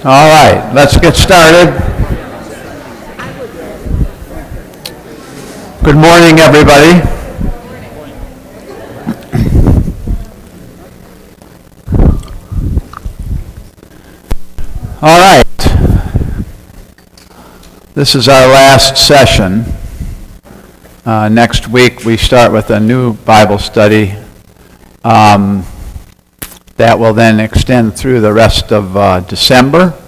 All right, let's get started. Good morning, everybody. All right. This is our last session. Next week we start with a new Bible study that will then extend through the rest of December.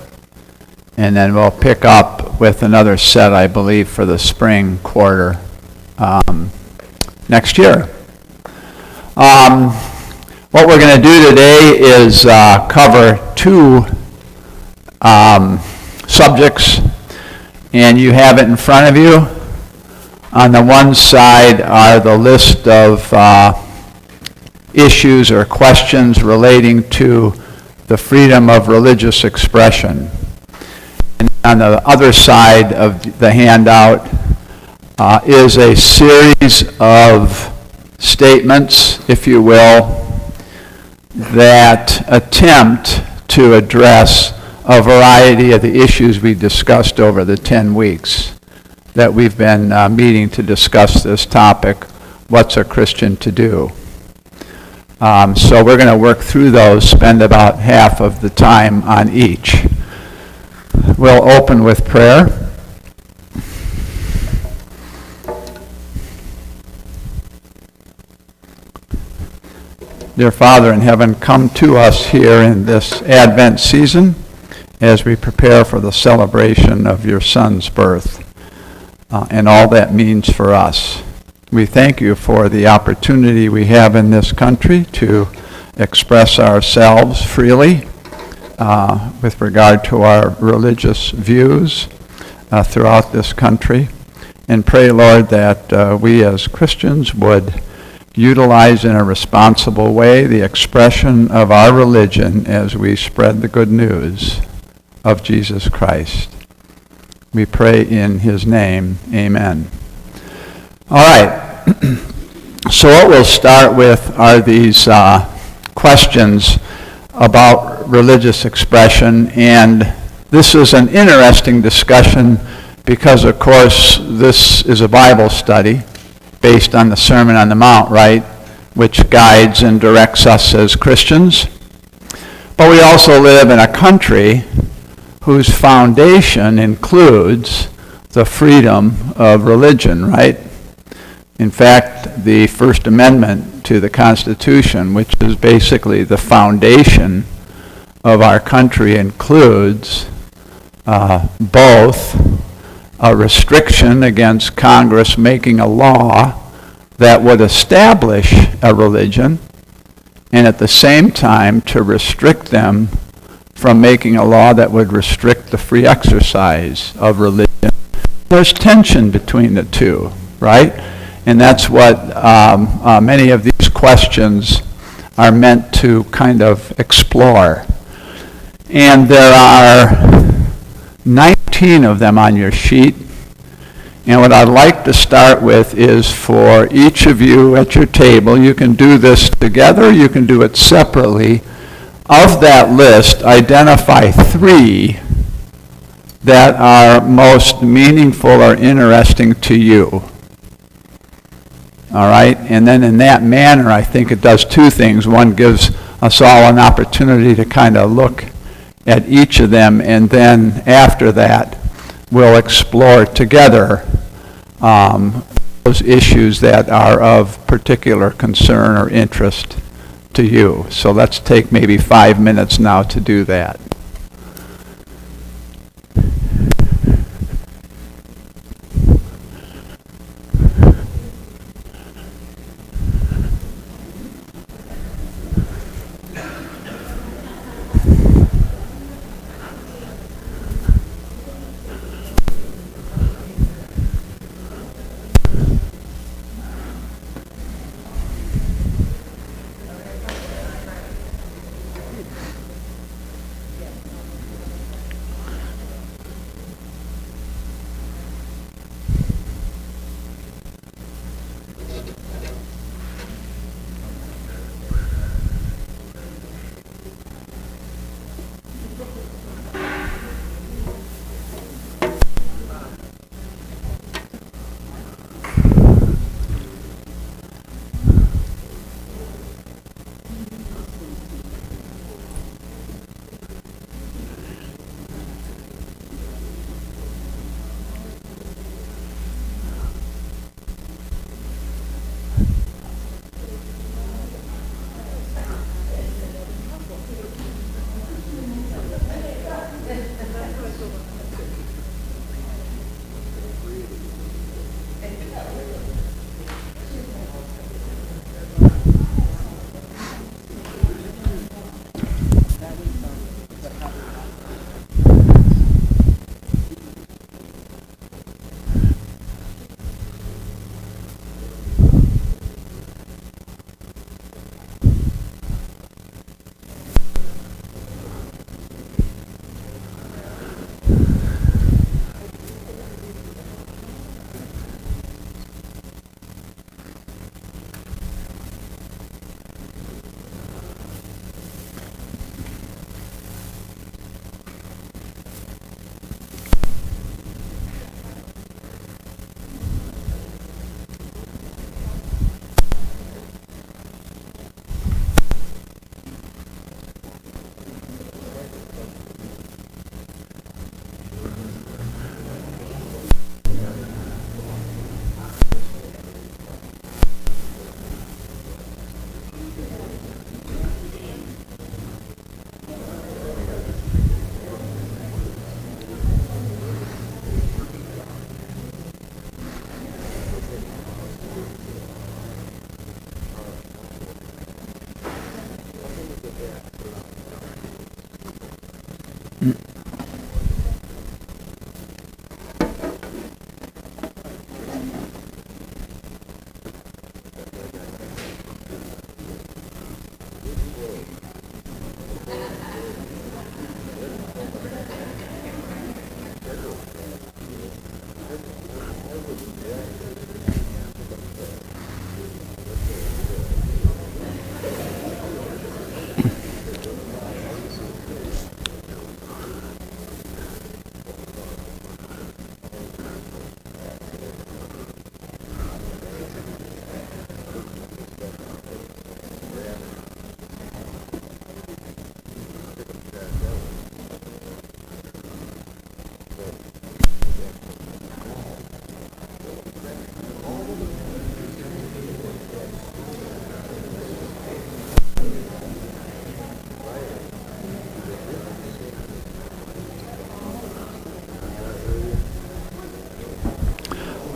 And then we'll pick up with another set, I believe, for the spring quarter next year. What we're going to do today is cover two subjects, and you have it in front of you. On the one side are the list of issues or questions relating to the freedom of religious expression. And on the other side of the handout is a series of statements, if you will, that attempt to address a variety of the issues we discussed over the 10 weeks that we've been meeting to discuss this topic, what's a Christian to do? So we're going to work through those, spend about half of the time on each. We'll open with prayer. Dear Father in heaven, come to us here in this Advent season as we prepare for the celebration of your Son's birth and all that means for us. We thank you for the opportunity we have in this country to express ourselves freely with regard to our religious views throughout this country. And pray, Lord, that we as Christians would utilize in a responsible way the expression of our religion as we spread the good news of Jesus Christ. We pray in his name. Amen. All right. So what we'll start with are these questions about religious expression, and this is an interesting discussion because, of course, this is a Bible study based on the Sermon on the Mount, right, which guides and directs us as Christians. But we also live in a country whose foundation includes the freedom of religion, right? In fact, the First Amendment to the Constitution, which is basically the foundation of our country, includes both a restriction against Congress making a law that would establish a religion, and at the same time to restrict them from making a law that would restrict the free exercise of religion. There's tension between the two, right? And that's what many of these questions are meant to kind of explore. And there are 19 of them on your sheet. And what I'd like to start with is for each of you at your table, you can do this together, you can do it separately. Of that list, identify 3 that are most meaningful or interesting to you. All right? And then in that manner, I think it does 2 things. One, gives us all an opportunity to kind of look at each of them, and then after that, we'll explore together those issues that are of particular concern or interest to you. So let's take maybe 5 minutes now to do that.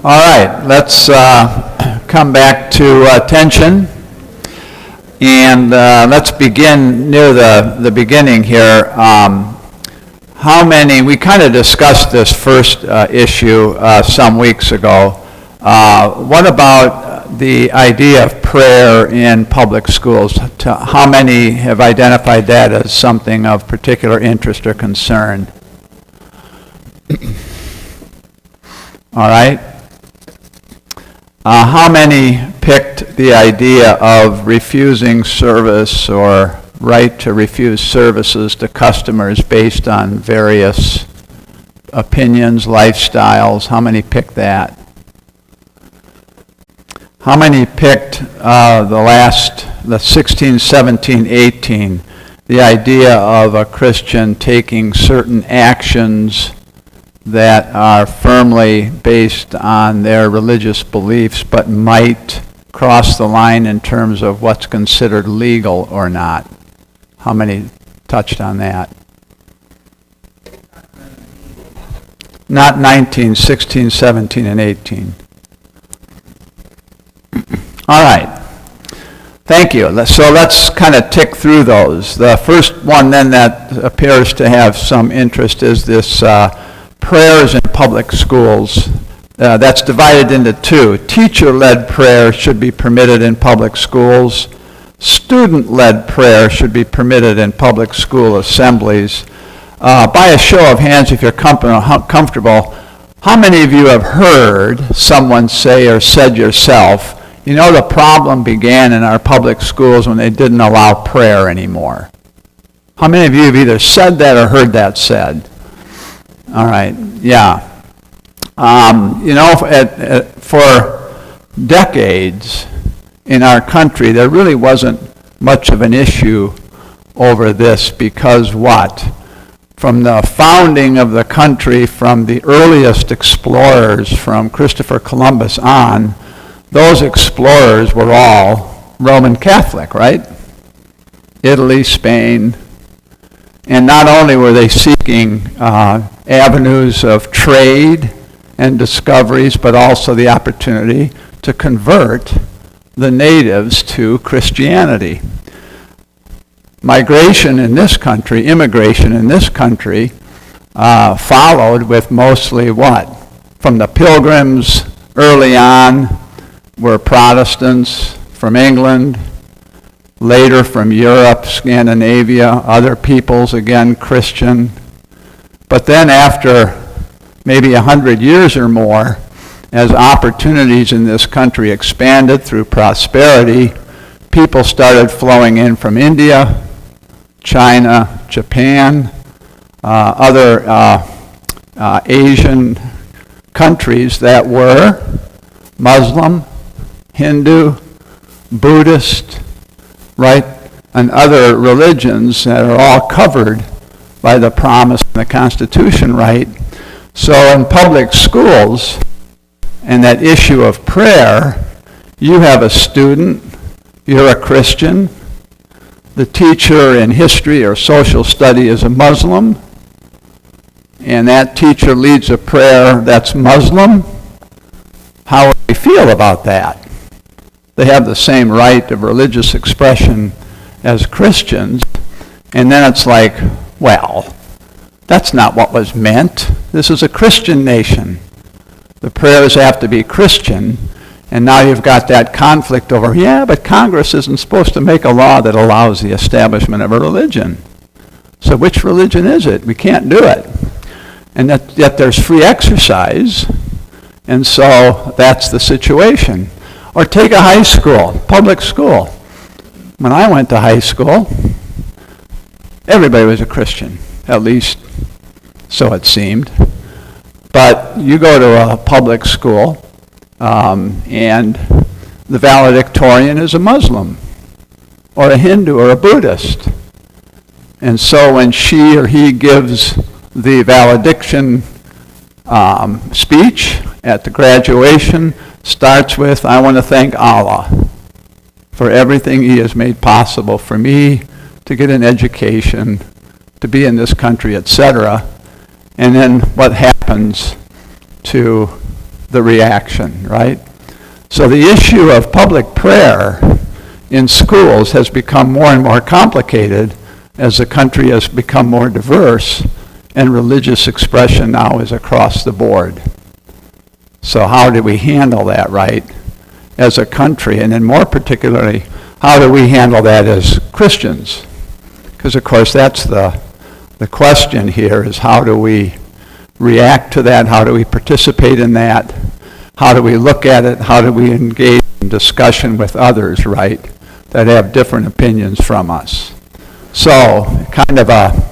All right, let's come back to attention, and let's begin near the beginning here. We kind of discussed this first issue some weeks ago. What about the idea of prayer in public schools? How many have identified that as something of particular interest or concern? All right. How many picked the idea of refusing service or right to refuse services to customers based on various opinions, lifestyles? How many picked that? How many picked the 16, 17, 18, the idea of a Christian taking certain actions that are firmly based on their religious beliefs but might cross the line in terms of what's considered legal or not? How many touched on that? Not 19, 16, 17, and 18. All right. Thank you. So let's kind of tick through those. The first one then that appears to have some interest is this prayers in public schools. That's divided into two. Teacher-led prayer should be permitted in public schools. Student-led prayer should be permitted in public school assemblies. By a show of hands, if you're comfortable, how many of you have heard someone say or said yourself, you know, the problem began in our public schools when they didn't allow prayer anymore? How many of you have either said that or heard that said? All right, yeah. For decades in our country, there really wasn't much of an issue over this because what? From the founding of the country, from the earliest explorers, from Christopher Columbus on, those explorers were all Roman Catholic, right? Italy, Spain. And not only were they seeking avenues of trade and discoveries, but also the opportunity to convert the natives to Christianity. Immigration in this country followed with mostly what? From the Pilgrims early on were Protestants from England, later from Europe, Scandinavia, other peoples, again, Christian. But then after maybe 100 years or more, as opportunities in this country expanded through prosperity, people started flowing in from India, China, Japan, other Asian countries that were Muslim, Hindu, Buddhist, right, and other religions that are all covered by the promise in the Constitution, right? So in public schools, and that issue of prayer, you have a student, you're a Christian, the teacher in history or social study is a Muslim, and that teacher leads a prayer that's Muslim. How do they feel about that? They have the same right of religious expression as Christians, and then it's like, well, that's not what was meant. This is a Christian nation. The prayers have to be Christian, and now you've got that conflict over, yeah, but Congress isn't supposed to make a law that allows the establishment of a religion. So which religion is it? We can't do it. And yet there's free exercise, and so that's the situation. Or take a high school, public school. When I went to high school, everybody was a Christian, at least so it seemed. But you go to a public school, and the valedictorian is a Muslim, or a Hindu, or a Buddhist. And so when she or he gives the valediction speech at the graduation, starts with, I want to thank Allah for everything He has made possible for me to get an education, to be in this country, etc. And then what happens to the reaction, right? So the issue of public prayer in schools has become more and more complicated as the country has become more diverse and religious expression now is across the board. So how do we handle that, right, as a country? And then more particularly, how do we handle that as Christians? Because, of course, that's the question here is how do we react to that? How do we participate in that? How do we look at it? How do we engage in discussion with others, right, that have different opinions from us? So, kind of a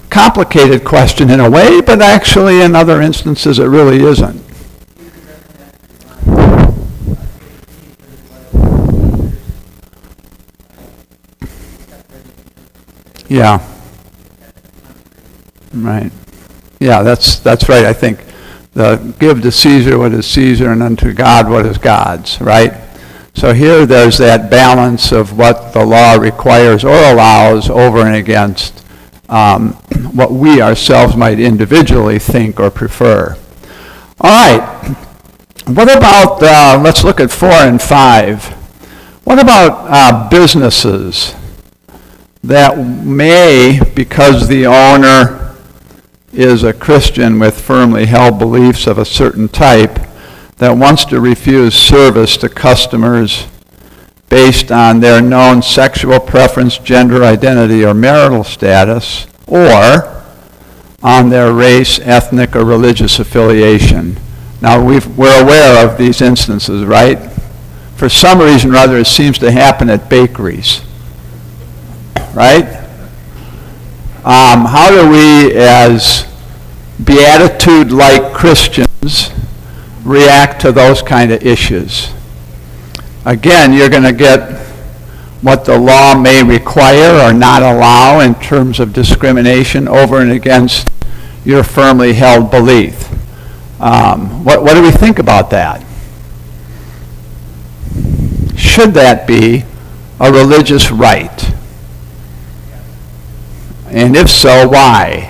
complicated question in a way, but actually in other instances it really isn't. Yeah. Right. Yeah, that's right. I think give to Caesar what is Caesar and unto God what is God's, right? So here there's that balance of what the law requires or allows over and against what we ourselves might individually think or prefer. All right. What about, let's look at 4 and 5. What about businesses that may, because the owner is a Christian with firmly held beliefs of a certain type, that wants to refuse service to customers based on their known sexual preference, gender identity, or marital status, or on their race, ethnic, or religious affiliation. Now, we're aware of these instances, right? For some reason or other, it seems to happen at bakeries, right? How do we, as beatitude-like Christians, react to those kind of issues? Again, you're going to get what the law may require or not allow in terms of discrimination over and against your firmly held belief. What do we think about that? Should that be a religious right? And if so, why?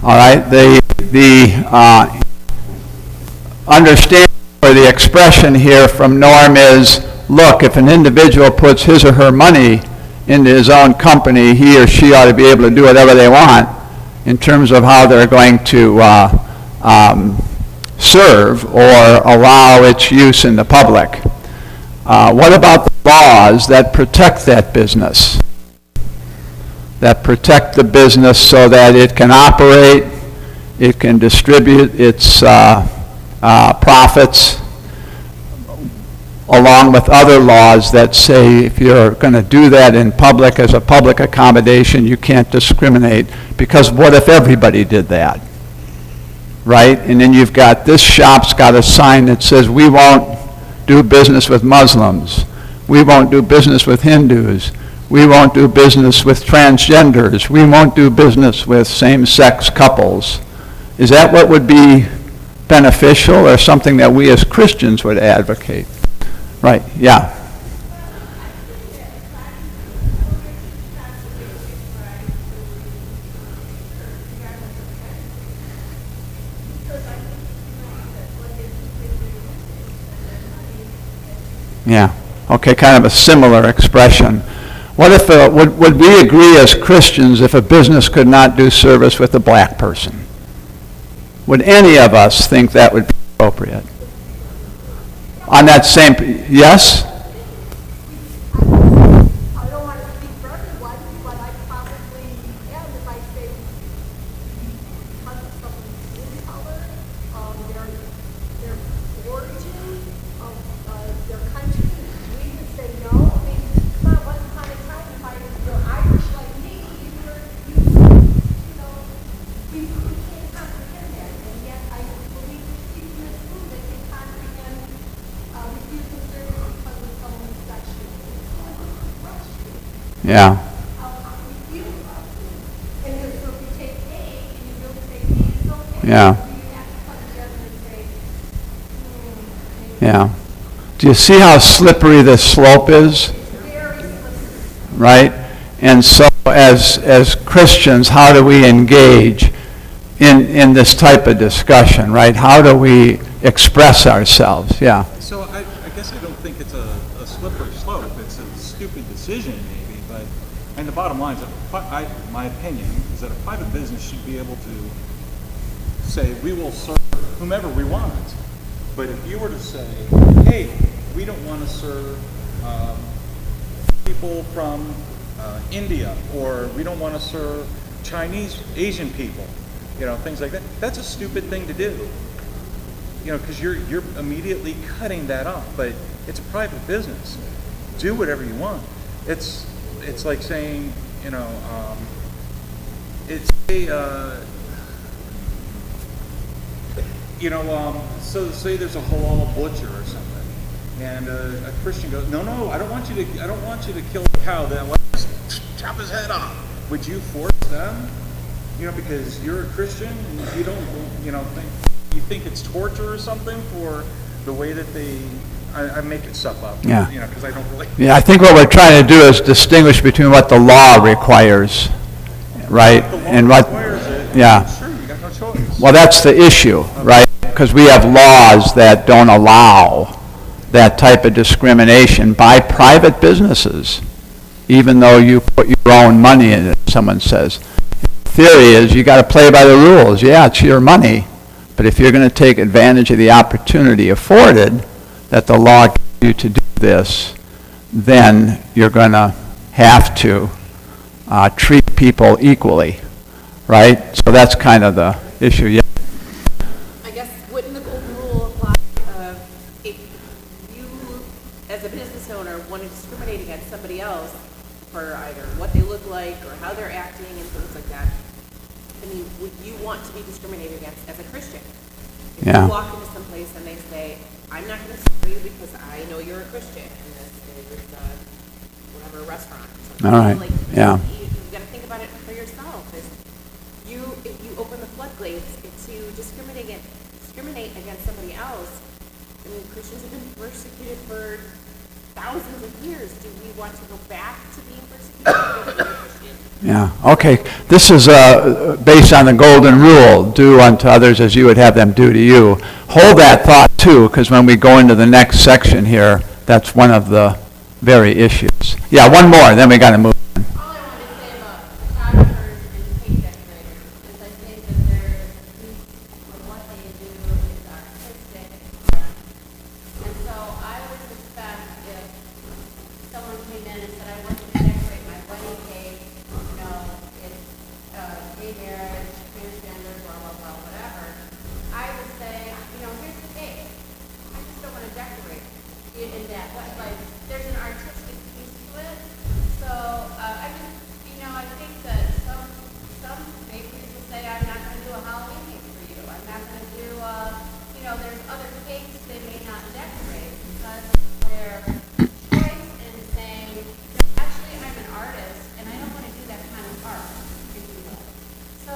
All right, the understanding or the expression here from Norm is, look, if an individual puts his or her money into his own company, he or she ought to be able to do whatever they want in terms of how they're going to serve or allow its use in the public. What about the laws that protect that business? That protect the business so that it can operate, it can distribute its profits, along with other laws that say if you're going to do that in public as a public accommodation, you can't discriminate, because what if everybody did that, right? And then you've got, this shop's got a sign that says, we won't do business with Muslims, we won't do business with Hindus, we won't do business with transgenders, we won't do business with same-sex couples. Is that what would be beneficial or something that we as Christians would advocate? Right, yeah. Yeah, okay, kind of a similar expression. What if, would we agree as Christians if a business could not do service with a black person? Would any of us think that would be appropriate? On that same, yes? I don't want to speak for everyone, but I probably am if I say because of someone's skin color, their origin of their country, we would say no. I mean, come on, once upon a time, if you're Irish like me, we can't comprehend that, and yet I believe there's people in this room that can comprehend refusing service because of someone's sexual expression. Yeah. How we feel about it. And so if you take A and you don't say B is okay, Yeah. you have to come together and say, Yeah. Do you see how slippery this slope is? Very slippery. Right? And so as Christians, how do we engage in this type of discussion, right? How do we express ourselves? Yeah. So I guess I don't think it's a slippery slope. It's a stupid decision maybe, but and the bottom line is, my opinion is that a private business should be able to say, we will serve whomever we want. But if you were to say, hey, we don't want to serve people from India, or we don't want to serve Chinese, Asian people, things like that. That's a stupid thing to do, because you're immediately cutting that off. But it's a private business. Do whatever you want. It's like saying, it's a, so say there's a halal butcher or something. And a Christian goes, no, I don't want you to kill a cow. Then let's chop his head off. Would you force them? Because you're a Christian and you don't, think it's torture or something for the way that they. I make it stuff up. Yeah. Because I don't really. Yeah, I think what we're trying to do is distinguish between what the law requires, right, The law and what. requires it. Yeah. Sure, you got no choice. Well, that's the issue, right? Because we have laws that don't allow that type of discrimination by private businesses, even though you put your own money in it, someone says. The theory is you got to play by the rules. Yeah, it's your money, but if you're going to take advantage of the opportunity afforded that the law gives you to do this, then you're going to have to treat people equally, right? So that's kind of the issue. Yeah. I guess, wouldn't the golden rule apply if you, as a business owner, want to discriminate against somebody else for either what they look like or how they're acting and things like that? I mean, would you want to be discriminated against as a Christian? If Yeah. you walk into some place and they say, I'm not going to serve you because I know you're a Christian, and this is whatever restaurant or something. All right. Like, Yeah. You've got to think about it for yourself. If you open the floodgates to discriminate against somebody else, I mean, Christians have been persecuted for thousands of years. Do we want to go back to being persecuted? Yeah, okay. This is based on the golden rule, do unto others as you would have them do to you. Hold that thought too, because when we go into the next section here, that's one of the very issues. Yeah, one more, then we got to move on. All I wanted to say about photographers and cake decorators is I think that their piece of what they do is artistic. And so I would suspect if someone came in and said, I want to decorate my wedding cake, it's gay marriage, transgender, blah, blah, blah, whatever, I would say, here's the cake. I just don't want to decorate it in that way. Like, there's an artistic piece to it. So, I think that some bakeries will say, I'm not going to do a Halloween cake for you. I'm not going to do, there's other cakes they may not decorate because of their choice in saying, actually, I'm an artist and I don't want to do that kind of art, if you will. So,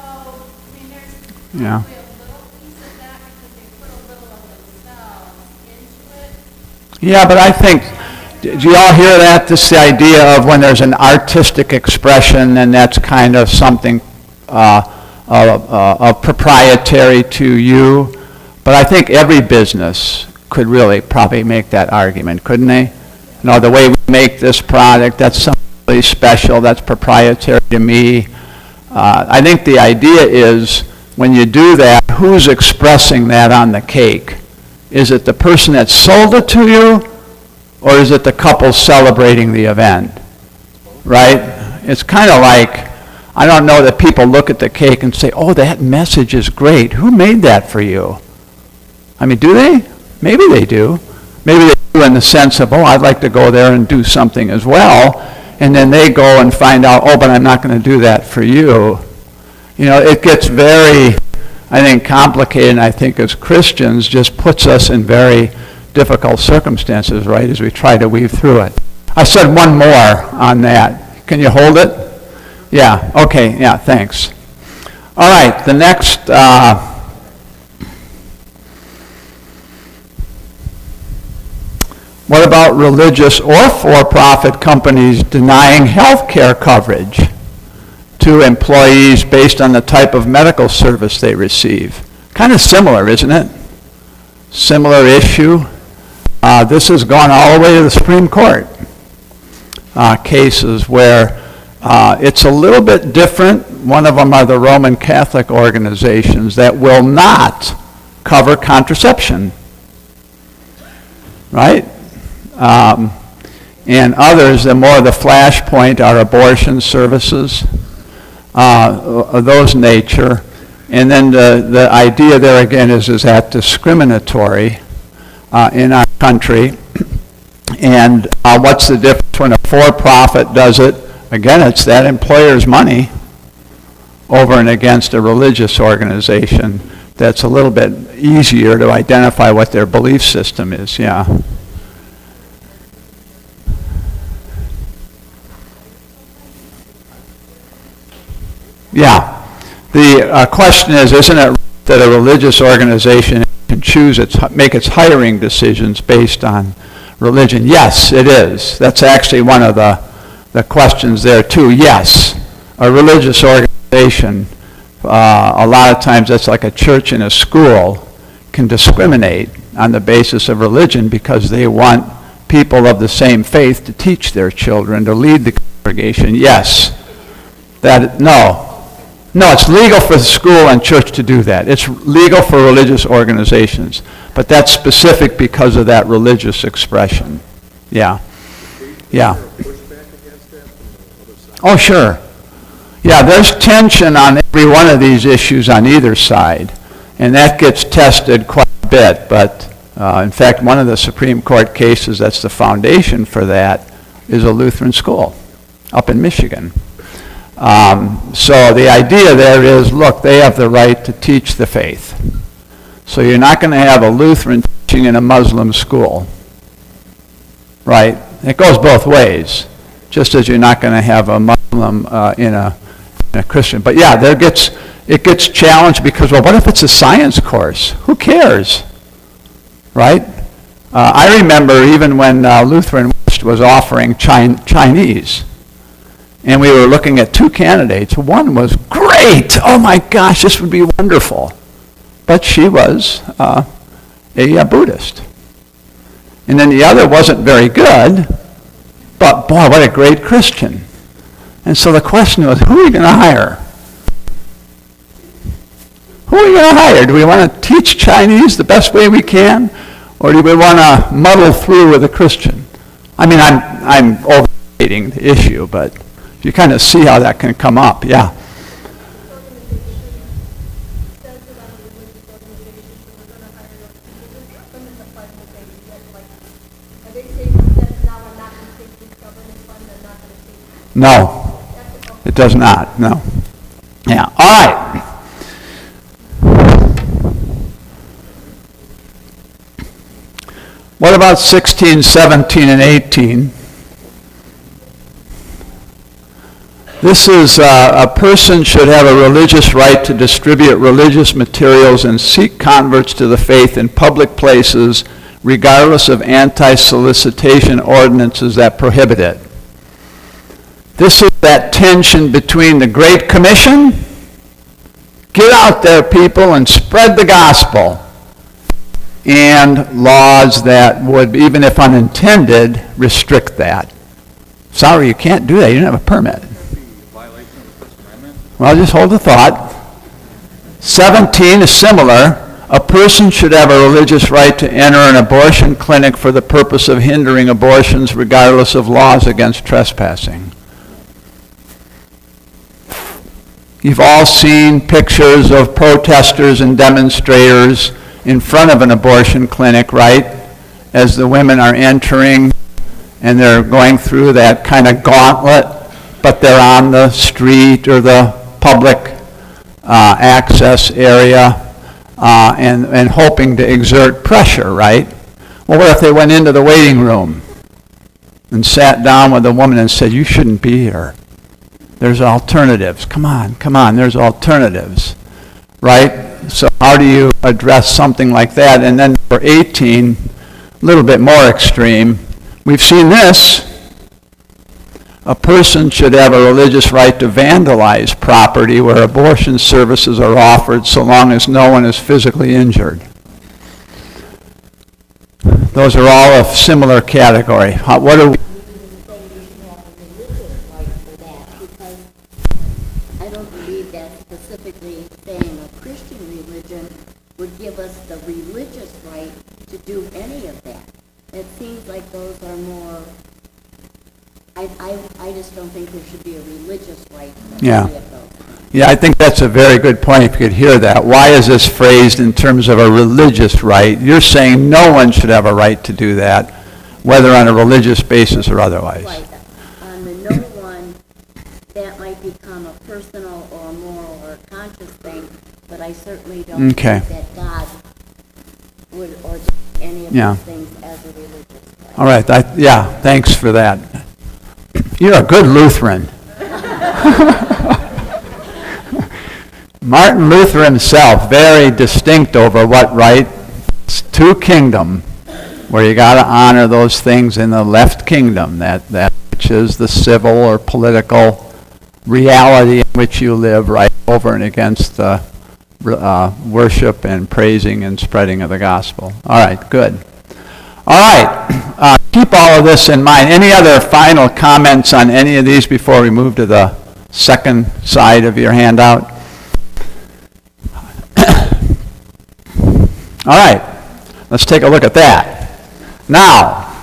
there's Yeah. probably a little piece of that because they put a little of themselves into it. Yeah, but I think, do you all hear that? This idea of when there's an artistic expression and that's kind of something proprietary to you. But I think every business could really probably make that argument, couldn't they? The way we make this product, that's something really special, that's proprietary to me. I think the idea is when you do that, who's expressing that on the cake? Is it the person that sold it to you, or is it the couple celebrating the event? Right? It's kind of like, I don't know that people look at the cake and say, oh, that message is great. Who made that for you? I mean, do they? Maybe they do. Maybe they do in the sense of, oh, I'd like to go there and do something as well. And then they go and find out, oh, but I'm not going to do that for you. It gets very, I think, complicated, and I think as Christians just puts us in very difficult circumstances, right, as we try to weave through it. I said one more on that. Can you hold it? Yeah, okay, yeah, thanks. All right, the next What about religious or for-profit companies denying health care coverage to employees based on the type of medical service they receive? Kind of similar, isn't it? Similar issue. This has gone all the way to the Supreme Court. Cases where it's a little bit different. One of them are the Roman Catholic organizations that will not cover contraception, right? And others, the more the flashpoint, are abortion services, of those nature. And then the idea there again is that discriminatory in our country. And what's the difference when a for-profit does it? Again, it's that employer's money over and against a religious organization that's a little bit easier to identify what their belief system is, yeah. Yeah. The question is, isn't it that a religious organization can make its hiring decisions based on religion? Yes, it is. That's actually one of the questions there too. Yes, a religious organization, a lot of times that's like a church and a school, can discriminate on the basis of religion because they want people of the same faith to teach their children, to lead the congregation. Yes. No, it's legal for the school and church to do that. It's legal for religious organizations. But that's specific because of that religious expression. Yeah. Yeah. Oh, sure. Yeah, there's tension on every one of these issues on either side. And that gets tested quite a bit. But in fact, one of the Supreme Court cases that's the foundation for that is a Lutheran school up in Michigan. So the idea there is, look, they have the right to teach the faith. So you're not going to have a Lutheran teaching in a Muslim school, right? It goes both ways, just as you're not going to have a Muslim in a Christian. But yeah, it gets challenged because, well, what if it's a science course? Who cares, right? I remember even when Lutheran West was offering Chinese. And we were looking at two candidates. One was great. Oh my gosh, this would be wonderful. But she was a Buddhist. And then the other wasn't very good, but boy, what a great Christian. And so the question was, who are we going to hire? Who are we going to hire? Do we want to teach Chinese the best way we can? Or do we want to muddle through with a Christian? I mean, I'm overstating the issue, but you kind of see how that can come up, yeah. No, it does not, no. Yeah, all right. What about 16, 17, and 18? This is a person should have a religious right to distribute religious materials and seek converts to the faith in public places, regardless of anti-solicitation ordinances that prohibit it. This is that tension between the Great Commission, get out there, people, and spread the gospel, and laws that would, even if unintended, restrict that. Sorry, you can't do that. You don't have a permit. Well, just hold the thought. 17 is similar. A person should have a religious right to enter an abortion clinic for the purpose of hindering abortions, regardless of laws against trespassing. You've all seen pictures of protesters and demonstrators in front of an abortion clinic, right? As the women are entering and they're going through that kind of gauntlet, but they're on the street or the public access area and hoping to exert pressure, right? Well, what if they went into the waiting room and sat down with the woman and said, you shouldn't be here. There's alternatives. Come on, there's alternatives, right? So how do you address something like that? And then for 18, a little bit more extreme. We've seen this. A person should have a religious right to vandalize property where abortion services are offered so long as no one is physically injured. Those are all of similar category. What do we... I don't believe that specifically saying a Christian religion would give us the religious right to do any of that. It seems like those are more, I just don't think there should be a religious right to Yeah. any of those. Yeah, I think that's a very good point, if you could hear that. Why is this phrased in terms of a religious right? You're saying no one should have a right to do that, whether on a religious basis or otherwise. Right. On the no one, that might become a personal or a moral or a conscious thing, but I certainly don't Okay. think that God would ordain any of Yeah. those things as a religious right. All right, yeah, thanks for that. You're a good Lutheran. Martin Luther himself, very distinct over what right. It's two kingdom, where you got to honor those things in the left kingdom, that which is the civil or political reality in which you live, right over and against the worship and praising and spreading of the gospel. All right, good. All right, keep all of this in mind. Any other final comments on any of these before we move to the second side of your handout? All right, let's take a look at that. Now,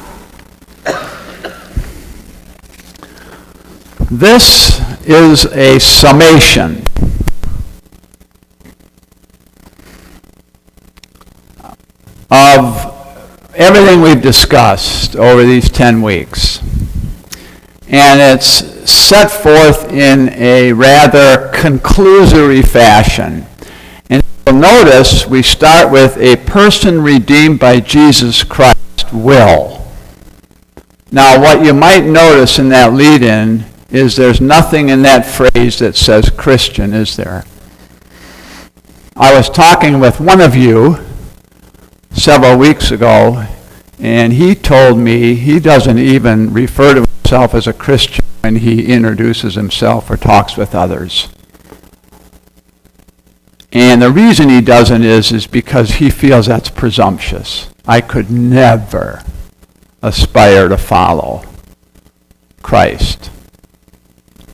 this is a summation of everything we've discussed over these 10 weeks. And it's set forth in a rather conclusory fashion. And you'll notice we start with a person redeemed by Jesus Christ will. Now, what you might notice in that lead-in is there's nothing in that phrase that says Christian, is there? I was talking with one of you several weeks ago, and he told me he doesn't even refer to himself as a Christian when he introduces himself or talks with others. And the reason he doesn't is because he feels that's presumptuous. I could never aspire to follow Christ.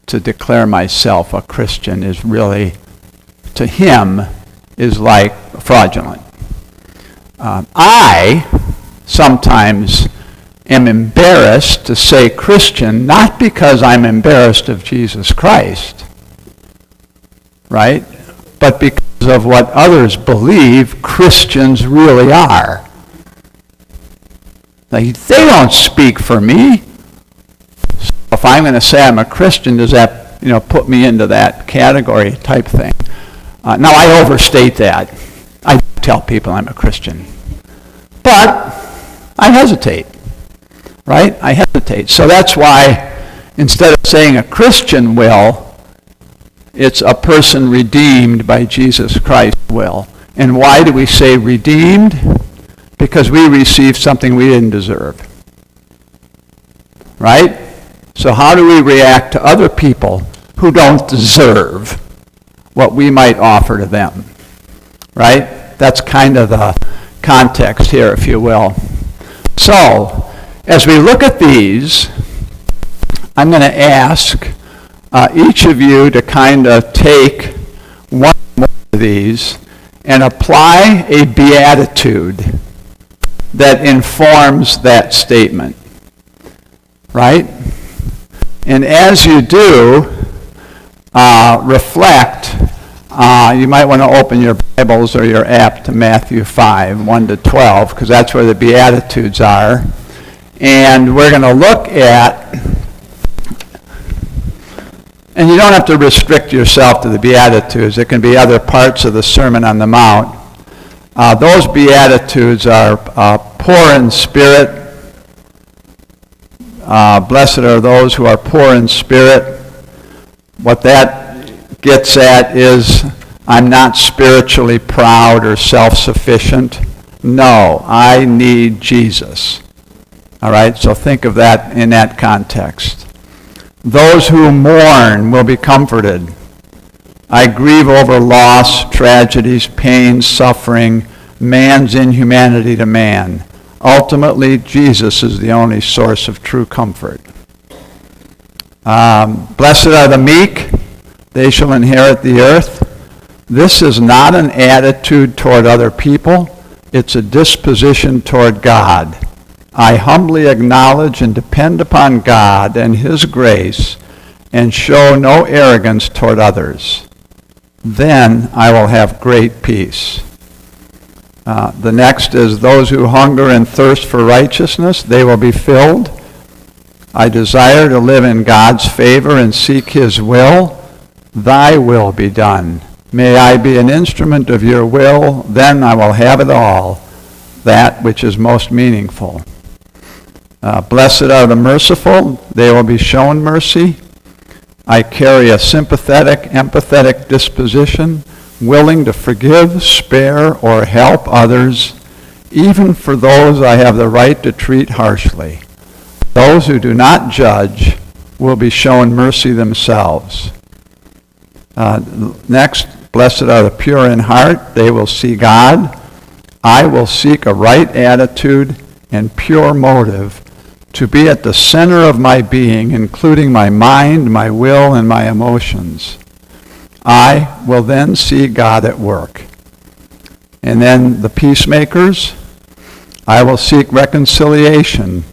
To declare myself a Christian is really, to him, is like fraudulent. I sometimes am embarrassed to say Christian, not because I'm embarrassed of Jesus Christ, right? But because of what others believe Christians really are. Like, they don't speak for me. So if I'm going to say I'm a Christian, does that, put me into that category type thing? Now, I overstate that. I tell people I'm a Christian. But I hesitate, right? I hesitate. So that's why instead of saying a Christian will, it's a person redeemed by Jesus Christ will. And why do we say redeemed? Because we received something we didn't deserve. Right? So how do we react to other people who don't deserve what we might offer to them? Right? That's kind of the context here, if you will. So, as we look at these, I'm going to ask each of you to kind of take one more of these and apply a beatitude that informs that statement. Right? And as you do, reflect. You might want to open your Bibles or your app to Matthew 5, 1 to 12, because that's where the Beatitudes are. And we're going to look at, and you don't have to restrict yourself to the Beatitudes. It can be other parts of the Sermon on the Mount. Those Beatitudes are poor in spirit. Blessed are those who are poor in spirit. What that gets at is I'm not spiritually proud or self-sufficient, No, I need Jesus. All right, so think of that in that context. Those who mourn will be comforted. I grieve over loss, tragedies, pain, suffering, man's inhumanity to man. Ultimately, Jesus is the only source of true comfort. Blessed are the meek, they shall inherit the earth. This is not an attitude toward other people, it's a disposition toward God. I humbly acknowledge and depend upon God and His grace and show no arrogance toward others. Then I will have great peace. The next is those who hunger and thirst for righteousness, they will be filled. I desire to live in God's favor and seek His will. Thy will be done. May I be an instrument of your will, then I will have it all, that which is most meaningful. Blessed are the merciful, they will be shown mercy. I carry a sympathetic, empathetic disposition, willing to forgive, spare, or help others, even for those I have the right to treat harshly. Those who do not judge will be shown mercy themselves. Next, blessed are the pure in heart, they will see God. I will seek a right attitude and pure motive to be at the center of my being, including my mind, my will, and my emotions. I will then see God at work. And then the peacemakers, I will seek reconciliation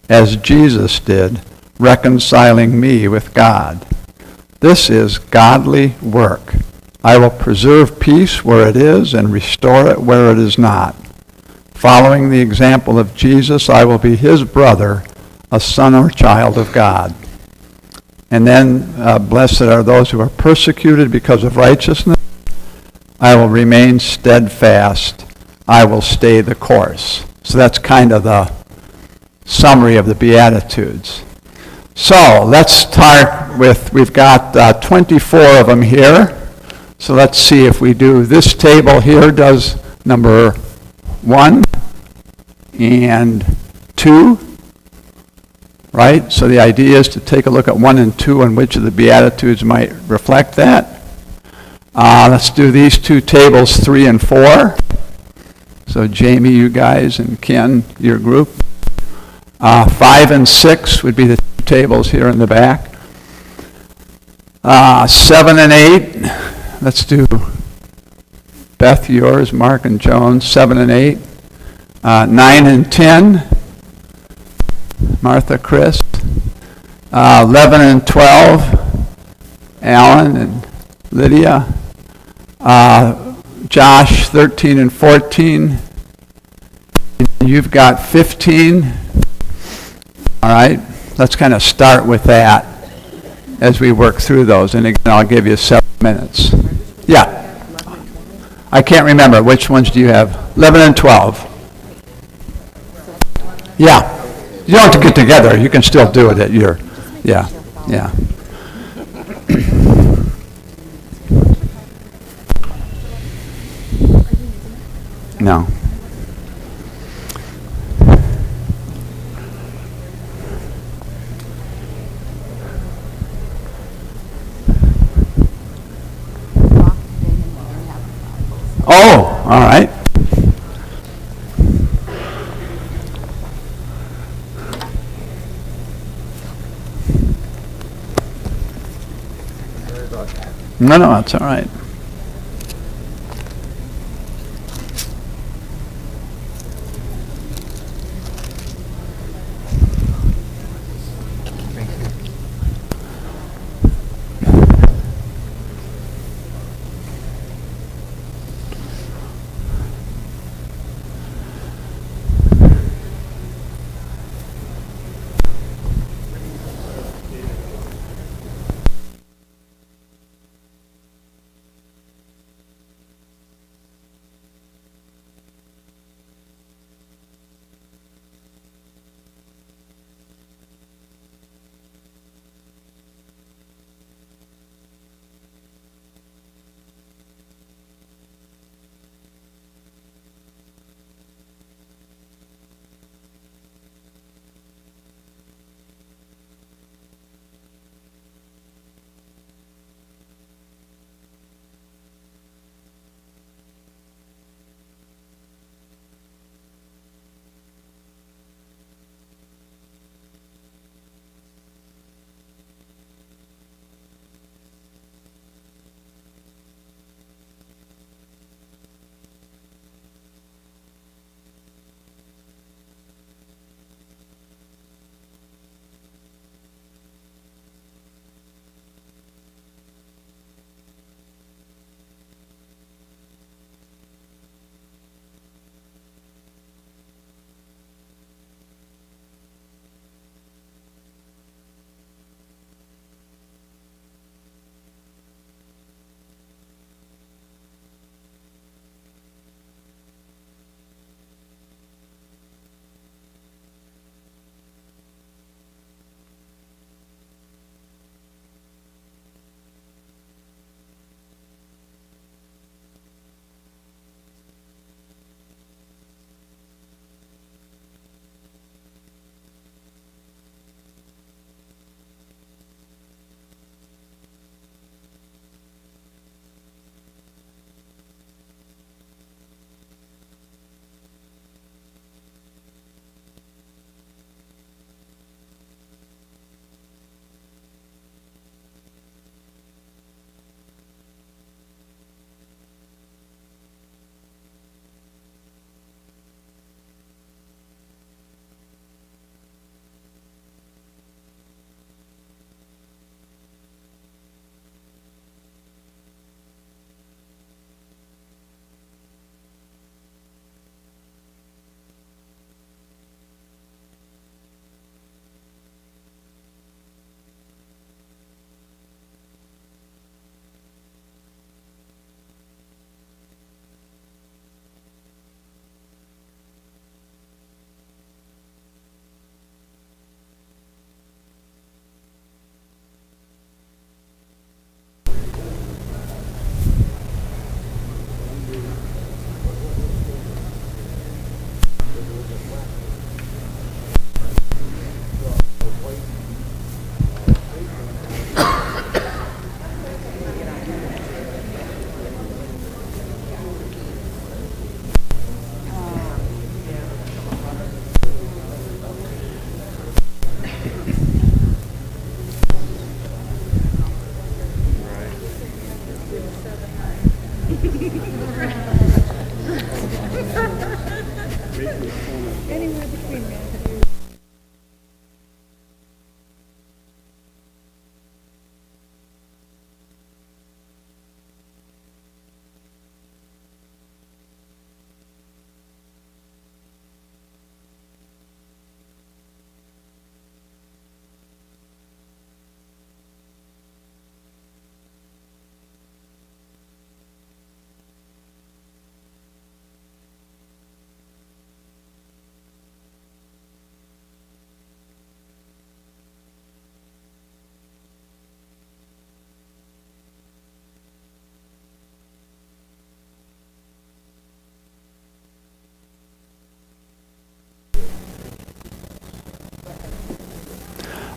as Jesus did, reconciling me with God. This is godly work. I will preserve peace where it is and restore it where it is not. Following the example of Jesus, I will be His brother, a son or child of God. And then, blessed are those who are persecuted because of righteousness. I will remain steadfast. I will stay the course. So that's kind of the summary of the Beatitudes. So let's start with, we've got 24 of them here. So let's see if we do, this table here does number 1 and 2. Right? So the idea is to take a look at 1 and 2 and which of the Beatitudes might reflect that. Let's do these two tables, 3 and 4. So Jamie, you guys, and Ken, your group. 5 and 6 would be the two tables here in the back. 7 and 8, let's do Beth, yours, Mark and Jones, 7 and 8. 9 and 10. Martha, Chris. 11 and 12, Alan and Lydia. Josh, 13 and 14. You've got 15. All right, let's kind of start with that as we work through those. And again, I'll give you 7 minutes. Yeah. I can't remember. Which ones do you have? 11 and 12. Yeah. You don't have to get together. You can still do it at your, yeah. No. Oh, all right. No, that's all right.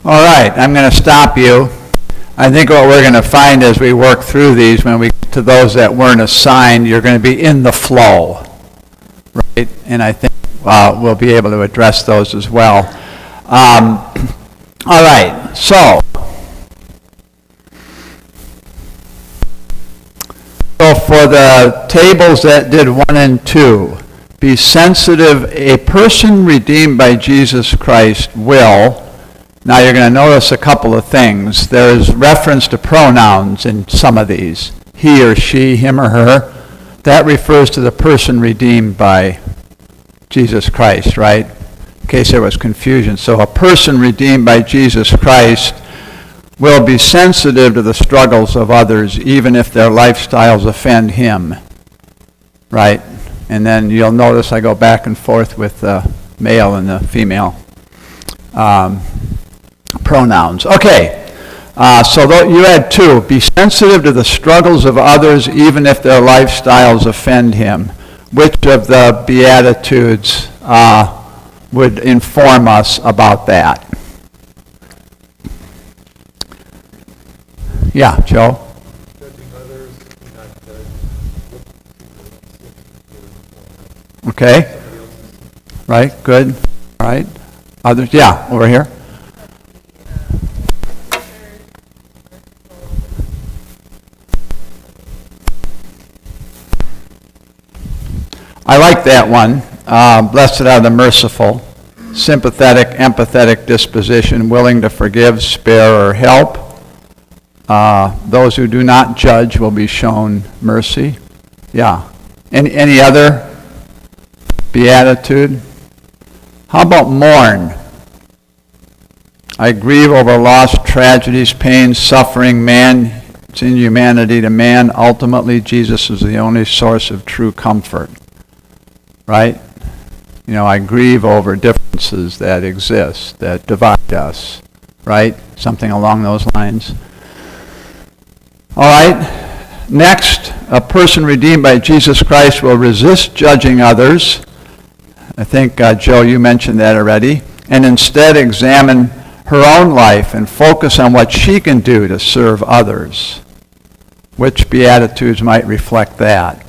All right, I'm going to stop you. I think what we're going to find as we work through these, when we get to those that weren't assigned, you're going to be in the flow, right? And I think we'll be able to address those as well. All right, so for the tables that did 1 and 2, be sensitive. A person redeemed by Jesus Christ will. Now you're going to notice a couple of things. There's reference to pronouns in some of these. He or she, him or her. That refers to the person redeemed by Jesus Christ, right? In case there was confusion. So a person redeemed by Jesus Christ will be sensitive to the struggles of others, even if their lifestyles offend him, right? And then you'll notice I go back and forth with the male and the female pronouns. Okay, so you had 2. Be sensitive to the struggles of others, even if their lifestyles offend him. Which of the Beatitudes would inform us about that? Yeah, Joe? Okay. Right, good. All right. Others? Yeah, over here. I like that one. Blessed are the merciful, sympathetic, empathetic disposition, willing to forgive, spare, or help. Those who do not judge will be shown mercy. Yeah. Any other beatitude? How about mourn? I grieve over loss, tragedies, pain, suffering. Man, it's inhumanity to man. Ultimately, Jesus is the only source of true comfort. Right? You know, I grieve over differences that exist, that divide us. Right? Something along those lines. All right. Next, a person redeemed by Jesus Christ will resist judging others. I think, Joe, you mentioned that already. And instead examine her own life and focus on what she can do to serve others. Which Beatitudes might reflect that?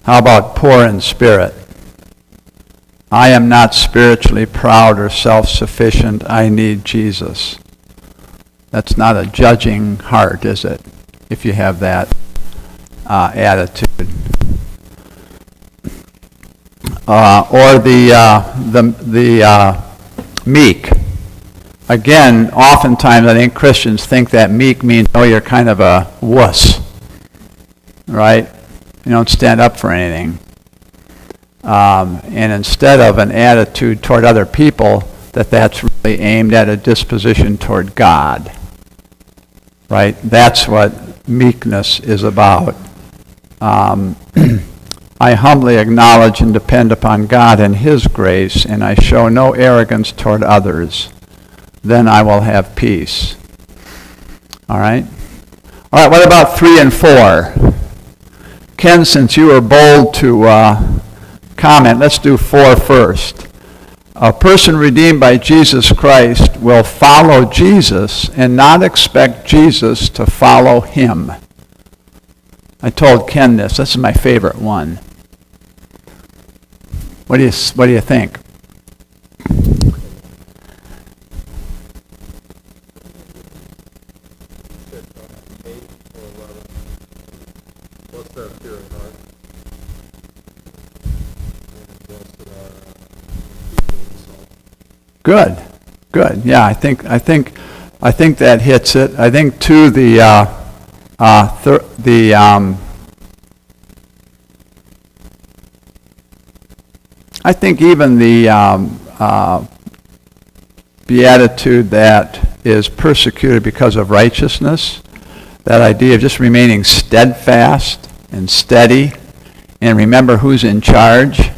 How about poor in spirit? I am not spiritually proud or self-sufficient. I need Jesus. That's not a judging heart, is it? If you have that attitude. Or the meek. Again, oftentimes I think Christians think that meek means, oh, you're kind of a wuss, right? You don't stand up for anything. And instead of an attitude toward other people, that's really aimed at a disposition toward God. Right? That's what meekness is about. I humbly acknowledge and depend upon God and His grace, and I show no arrogance toward others. Then I will have peace. All right? All right, what about 3 and 4? Ken, since you were bold to comment, let's do 4 first. A person redeemed by Jesus Christ will follow Jesus and not expect Jesus to follow him. I told Ken this. This is my favorite one. What do you think? Good. Yeah, I think that hits it. I think too I think even the beatitude that is persecuted because of righteousness, that idea of just remaining steadfast and steady, and remember who's in charge,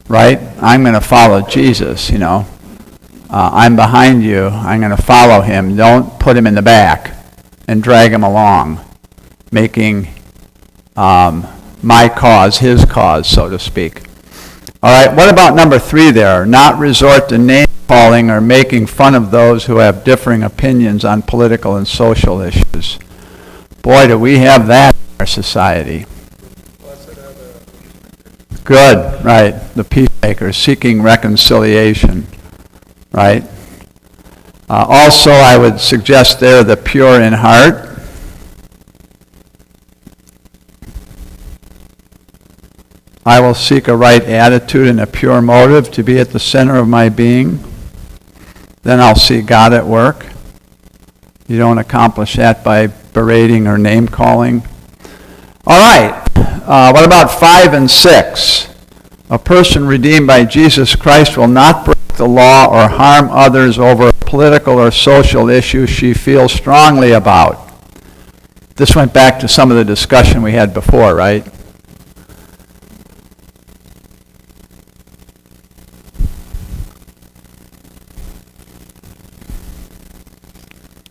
right? I'm going to follow Jesus, you know. I'm behind you. I'm going to follow him. Don't put him in the back. and drag him along, making my cause his cause, so to speak. All right, what about number 3 there? Not resort to name-calling or making fun of those who have differing opinions on political and social issues. Boy, do we have that in our society. Good, right. The peacemakers seeking reconciliation, right? Also, I would suggest there the pure in heart. I will seek a right attitude and a pure motive to be at the center of my being. Then I'll see God at work. You don't accomplish that by berating or name-calling. All right. What about 5 and 6? A person redeemed by Jesus Christ will not break the law or harm others over a political or social issue she feels strongly about. This went back to some of the discussion we had before, right?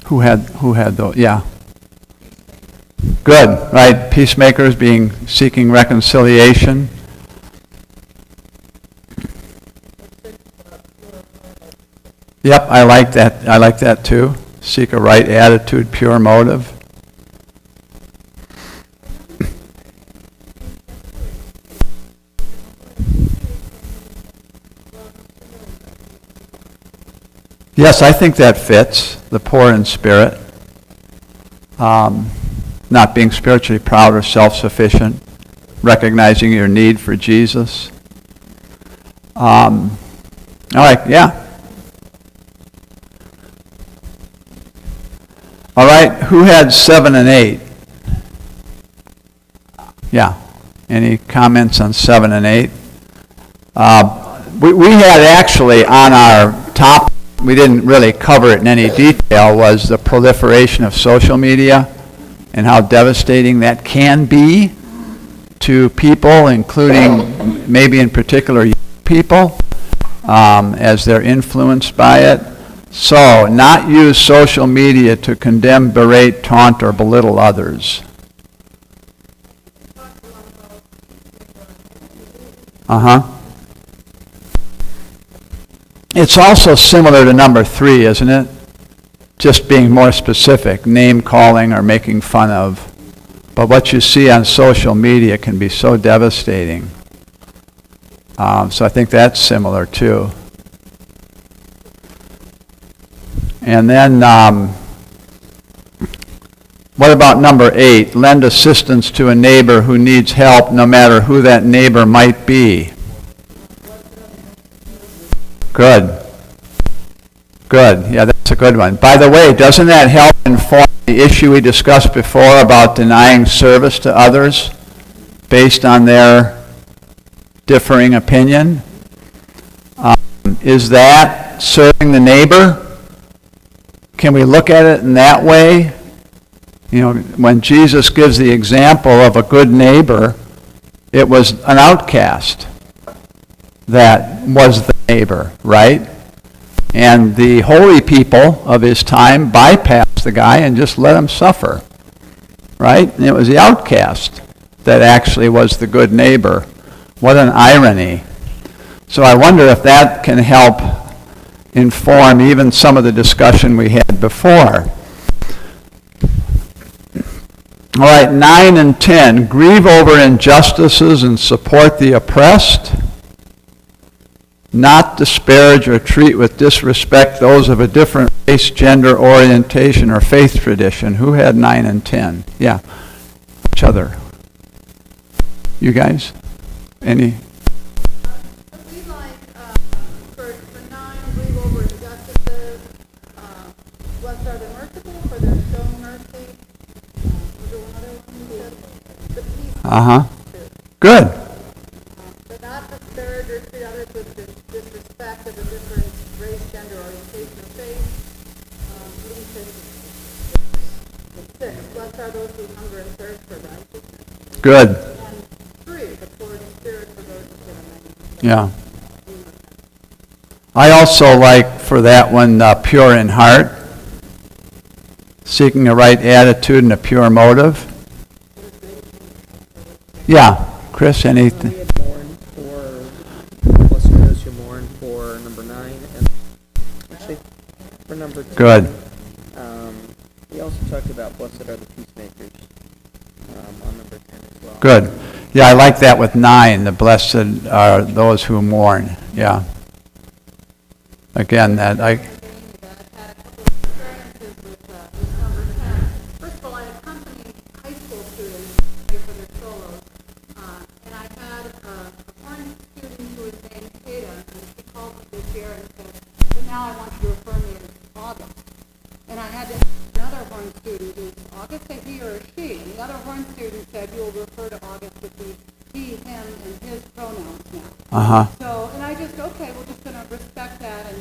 Who had those? Yeah. Good, right? Peacemakers seeking reconciliation. Yep, I like that. I like that too. Seek a right attitude, pure motive. Yes, I think that fits. The poor in spirit. Not being spiritually proud or self-sufficient. Recognizing your need for Jesus. All right, yeah. All right, who had 7 and 8? Yeah. Any comments on 7 and 8? We had actually on our top, we didn't really cover it in any detail, was the proliferation of social media and how devastating that can be to people, including maybe in particular young people, as they're influenced by it. So, not use social media to condemn, berate, taunt, or belittle others. It's also similar to number 3, isn't it? Just being more specific, name calling or making fun of. But what you see on social media can be so devastating. So I think that's similar too. And then, what about number 8? Lend assistance to a neighbor who needs help, no matter who that neighbor might be. Good. Good. Yeah, that's a good one. By the way, doesn't that help inform the issue we discussed before about denying service to others based on their differing opinion? Is that serving the neighbor? Can we look at it in that way? You know, when Jesus gives the example of a good neighbor, it was an outcast that was the neighbor, right? And the holy people of his time bypassed the guy and just let him suffer, right? And it was the outcast that actually was the good neighbor. What an irony. So I wonder if that can help inform even some of the discussion we had before. All right, 9 and 10. Grieve over injustices and support the oppressed. Not disparage or treat with disrespect those of a different race, gender, orientation, or faith tradition. Who had 9 and 10? Yeah. Each other. You guys? Any? We like, for 9, grieve over injustices. Blessed are the merciful, for they're shown mercy. Was there one other one you said? The peace. Good. But not disparage or treat others with disrespect of a different race, gender, orientation, or faith. What do you say? 6. Blessed are those who hunger and thirst for righteousness. Good. And 3. The poor in spirit, for those who get a Yeah. I also like for that one pure in heart. Seeking a right attitude and a pure motive. Yeah, Chris, anything? We had mourned for, blessed are those who mourn for number 9, and actually for number 10. Good. We also talked about blessed are the peacemakers on number 10 as well. Good. Yeah, I like that with 9. The blessed are those who mourn. Yeah. Again, that I. I've had a couple of experiences with number 10. First of all, I accompanied high school students for their solos, and I had a foreign student who was named Kata, and she called me this year and said, "But now I want you to refer me as August." And I had another horn student, is August a he or a she? And the other horn student said, "You will refer to August with the he, him, and his pronouns now." Uh-huh. So, and I just, okay, we're just going to respect that and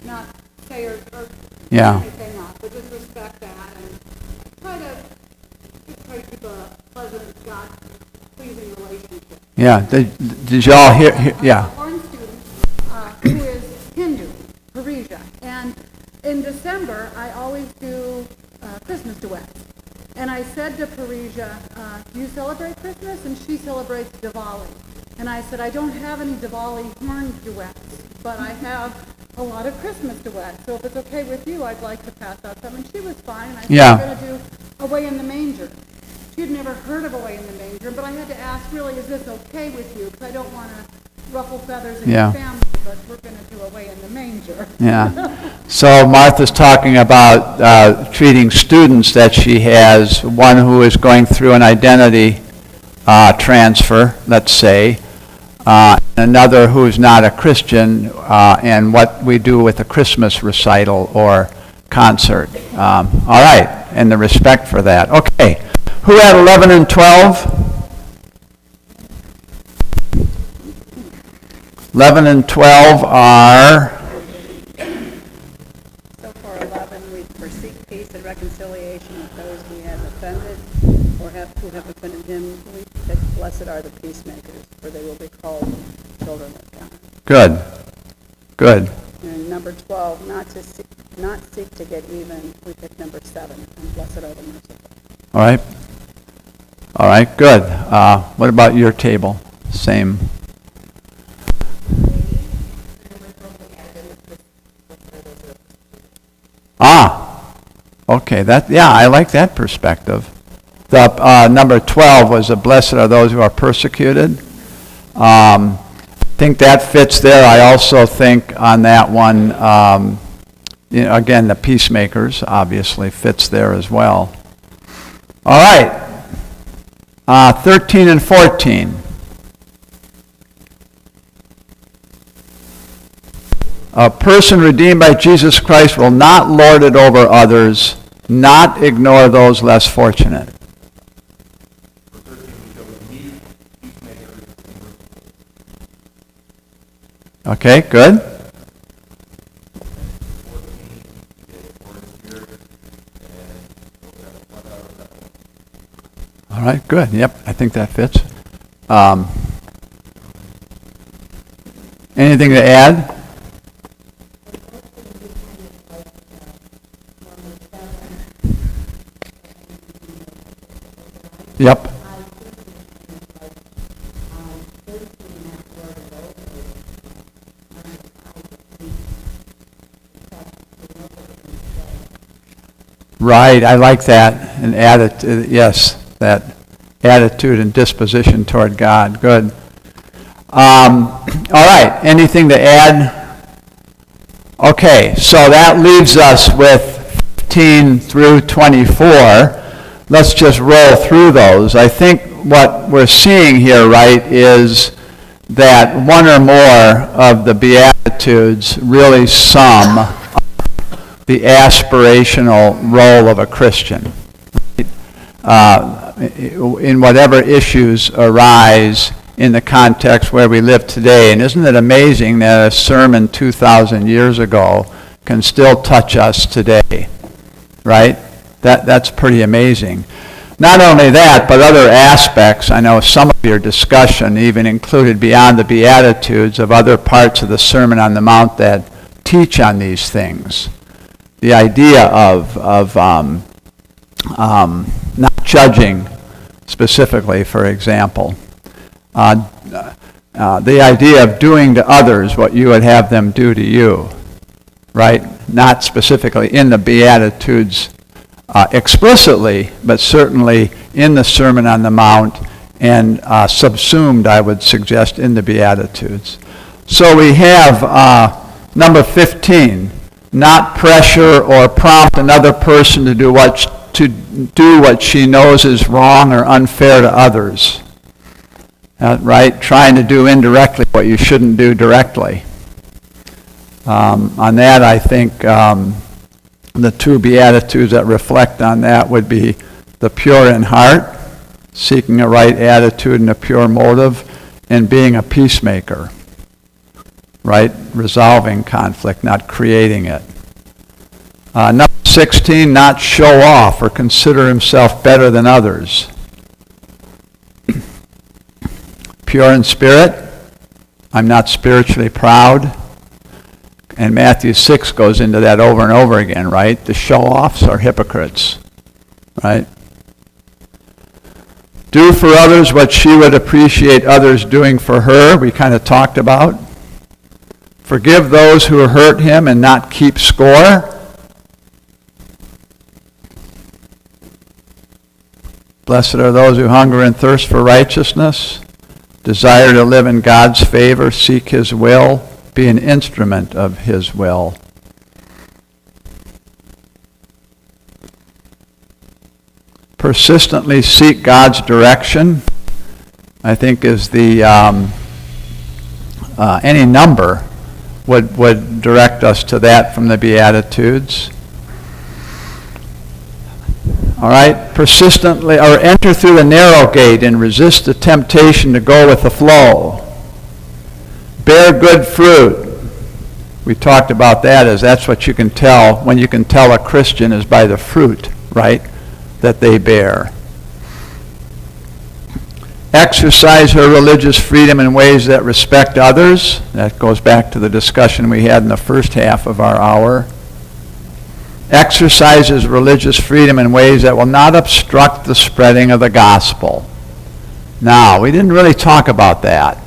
not say or Yeah. anything off, but just respect that and try to keep a pleasant, God-pleasing relationship. Yeah. Did you all hear? Yeah. One student who is Hindu, Parisia, and in December I always do Christmas duets. And I said to Parisia, "Do you celebrate Christmas?" And she celebrates Diwali. And I said, "I don't have any Diwali horn duets, but I have a lot of Christmas duets. So if it's okay with you, I'd like to pass out some." And she was fine. And I said, Yeah. "I'm going to do Away in the Manger." She'd never heard of Away in the Manger, but I had to ask, really, is this okay with you? Because I don't want to ruffle feathers in Yeah. your family, but we're going to do Away in the Manger. Yeah. So Martha's talking about treating students that she has, one who is going through an identity transfer, let's say, another who's not a Christian, and what we do with a Christmas recital or concert. All right, and the respect for that. Okay, who had 11 and 12? 11 and 12 are... So for 11, we seek peace and reconciliation with those we have offended or who have offended him. We said, blessed are the peacemakers, for they will be called children of God. Good. Good. And number 12, not seek to get even. We picked number 7, and blessed are the merciful. All right. All right, good. What about your table? Same. Okay. I like that perspective. The number 12 was the blessed are those who are persecuted. I think that fits there. I also think on that one, again, the peacemakers obviously fits there as well. All right. 13 and 14. A person redeemed by Jesus Christ will not lord it over others, not ignore those less fortunate. Okay, good. All right, good. Yep, I think that fits. Anything to add? Yep. Right, I like that. And yes, that attitude and disposition toward God. Good. All right, anything to add? Okay, so that leaves us with 15 through 24. Let's just roll through those. I think what we're seeing here, right, is that one or more of the Beatitudes really sum the aspirational role of a Christian. In whatever issues arise in the context where we live today. And isn't it amazing that a sermon 2,000 years ago can still touch us today, right? That's pretty amazing. Not only that, but other aspects. I know some of your discussion even included beyond the Beatitudes of other parts of the Sermon on the Mount that teach on these things. the idea of not judging specifically, for example. The idea of doing to others what you would have them do to you, right? Not specifically in the Beatitudes explicitly, but certainly in the Sermon on the Mount and subsumed, I would suggest, in the Beatitudes. So we have number 15, not pressure or prompt another person to do what she knows is wrong or unfair to others. Right? Trying to do indirectly what you shouldn't do directly. On that, I think the two Beatitudes that reflect on that would be the pure in heart, seeking a right attitude and a pure motive, and being a peacemaker. Right? Resolving conflict, not creating it. Number 16, not show off or consider himself better than others. Pure in spirit, I'm not spiritually proud. And Matthew 6 goes into that over and over again, right? The show-offs are hypocrites, right? Do for others what she would appreciate others doing for her, we kind of talked about. Forgive those who hurt him and not keep score. Blessed are those who hunger and thirst for righteousness, desire to live in God's favor, seek his will, be an instrument of his will. Persistently seek God's direction, I think is the, any number would direct us to that from the Beatitudes. All right, persistently, or enter through the narrow gate and resist the temptation to go with the flow. Bear good fruit. We talked about that as that's what you can tell, when you can tell a Christian is by the fruit, right, that they bear. Exercise her religious freedom in ways that respect others. That goes back to the discussion we had in the first half of our hour. Exercises religious freedom in ways that will not obstruct the spreading of the gospel. Now, we didn't really talk about that.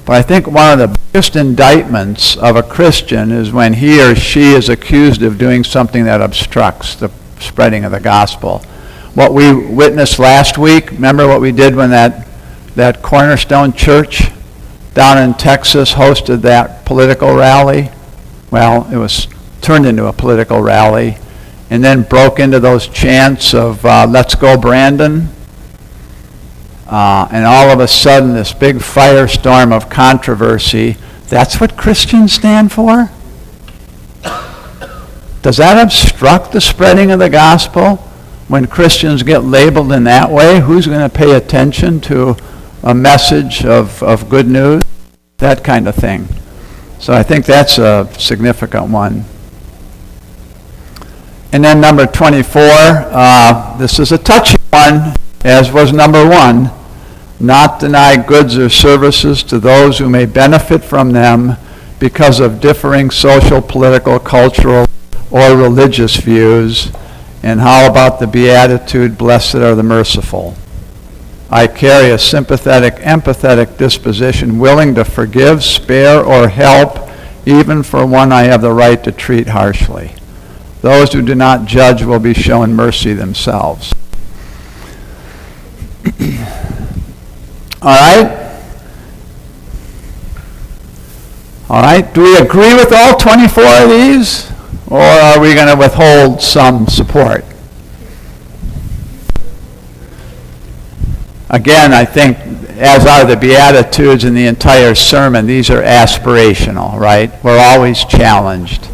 But I think one of the biggest indictments of a Christian is when he or she is accused of doing something that obstructs the spreading of the gospel. What we witnessed last week, remember what we did when that Cornerstone Church down in Texas hosted that political rally? Well, it was turned into a political rally and then broke into those chants of let's go Brandon. And all of a sudden, this big firestorm of controversy. That's what Christians stand for? Does that obstruct the spreading of the gospel? When Christians get labeled in that way, who's going to pay attention to a message of good news? That kind of thing. So I think that's a significant one. And then number 24, this is a touchy one, as was number 1. Not deny goods or services to those who may benefit from them because of differing social, political, cultural, or religious views. And how about the beatitude, blessed are the merciful? I carry a sympathetic, empathetic disposition, willing to forgive, spare, or help, even for one I have the right to treat harshly. Those who do not judge will be shown mercy themselves. All right? All right, do we agree with all 24 of these? Or are we going to withhold some support? Again, I think, as are the Beatitudes and the entire sermon, these are aspirational, right? We're always challenged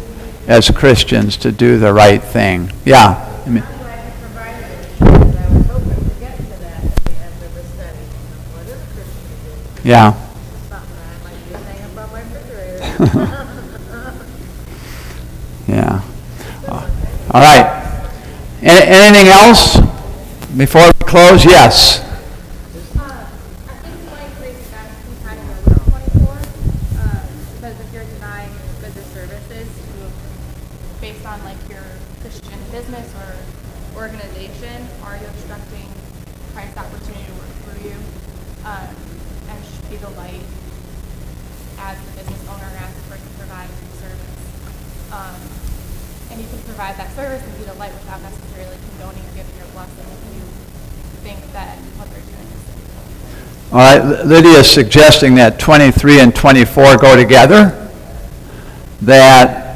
as Christians to do the right thing. Yeah? I mean, I'm glad you provided it, because I was hoping to get to that at the end of the study. What is a Christian do? yeah. Something I might be hanging up on my refrigerator. Yeah. All right. Anything else before we close? Yes. I think we might agree with that kind of a 24, because if you're denying goods or services based on like doing? Are you obstructing Christ's opportunity to work through you? And be the light as the business owner, as the person providing the service. And you can provide that service and be the light without necessarily condoning or giving your blessing if you think that what they're doing is sinful. All right, Lydia is suggesting that 23 and 24 go together, that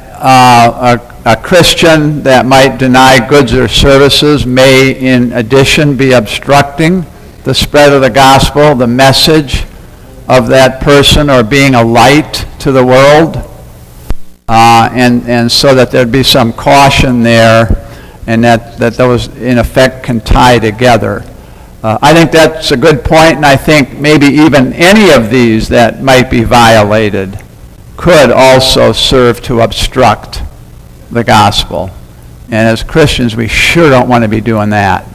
a Christian that might deny goods or services may, in addition, be obstructing the spread of the gospel, the message of that person, or being a light to the world. And so that there'd be some caution there, and that those, in effect, can tie together. I think that's a good point, and I think maybe even any of these that might be violated could also serve to obstruct the gospel. And as Christians, we sure don't want to be doing that.